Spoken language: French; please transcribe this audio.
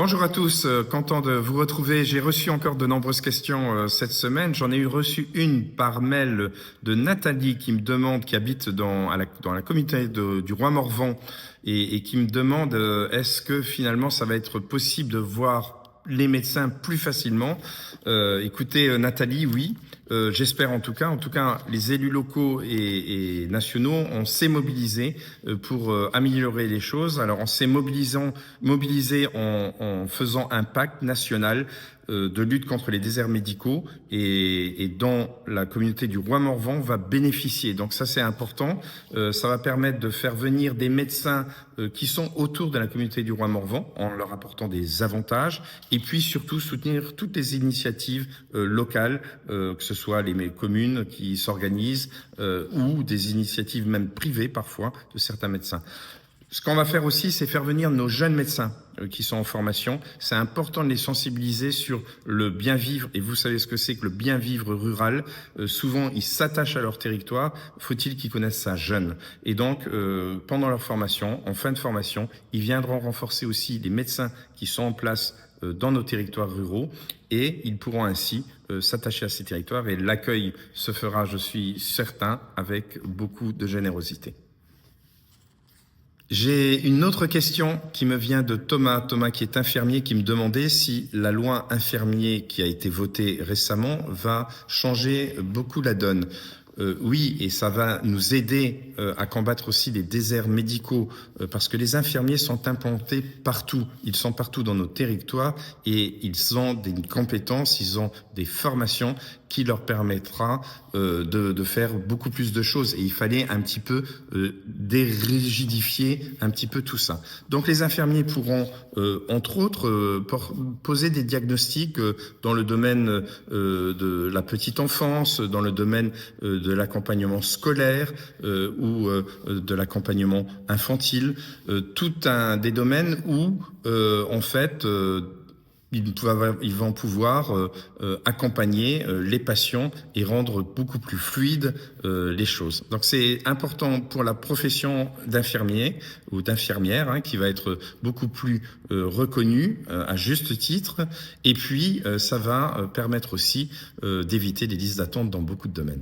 Bonjour à tous, content de vous retrouver. J'ai reçu encore de nombreuses questions cette semaine. J'en ai reçu une par mail de Nathalie qui me demande, qui habite dans la communauté du Roi Morvan et qui me demande est-ce que finalement ça va être possible de voir les médecins plus facilement. Écoutez Nathalie, oui. J'espère en tout cas. En tout cas, les élus locaux et nationaux, on s'est mobilisés pour améliorer les choses. Alors, on s'est mobilisé en faisant un pacte national de lutte contre les déserts médicaux et dont la communauté du Roi Morvan va bénéficier. Donc ça, c'est important. Ça va permettre de faire venir des médecins qui sont autour de la communauté du Roi Morvan en leur apportant des avantages et puis surtout soutenir toutes les initiatives locales, que ce soit les communes qui s'organisent ou des initiatives même privées parfois de certains médecins. Ce qu'on va faire aussi, c'est faire venir nos jeunes médecins qui sont en formation. C'est important de les sensibiliser sur le bien vivre. Et vous savez ce que c'est que le bien vivre rural. Souvent, ils s'attachent à leur territoire. Faut-il qu'ils connaissent ça jeunes. Et donc, pendant leur formation, en fin de formation, ils viendront renforcer aussi les médecins qui sont en place dans nos territoires ruraux et ils pourront ainsi s'attacher à ces territoires et l'accueil se fera, je suis certain, avec beaucoup de générosité. J'ai une autre question qui me vient de Thomas qui est infirmier, qui me demandait si la loi infirmier qui a été votée récemment va changer beaucoup la donne. Oui, et ça va nous aider à combattre aussi les déserts médicaux parce que les infirmiers sont implantés partout. Ils sont partout dans nos territoires et ils ont des compétences, ils ont des formations qui leur permettra de faire beaucoup plus de choses. Et il fallait un petit peu dérigidifier un petit peu tout ça. Donc les infirmiers pourront, entre autres, poser des diagnostics dans le domaine de la petite enfance, dans le domaine de l'accompagnement scolaire ou de l'accompagnement infantile, tout un des domaines où, en fait, ils vont pouvoir accompagner les patients et rendre beaucoup plus fluides les choses. Donc c'est important pour la profession d'infirmier ou d'infirmière qui va être beaucoup plus reconnue à juste titre. Et puis ça va permettre aussi d'éviter des listes d'attente dans beaucoup de domaines.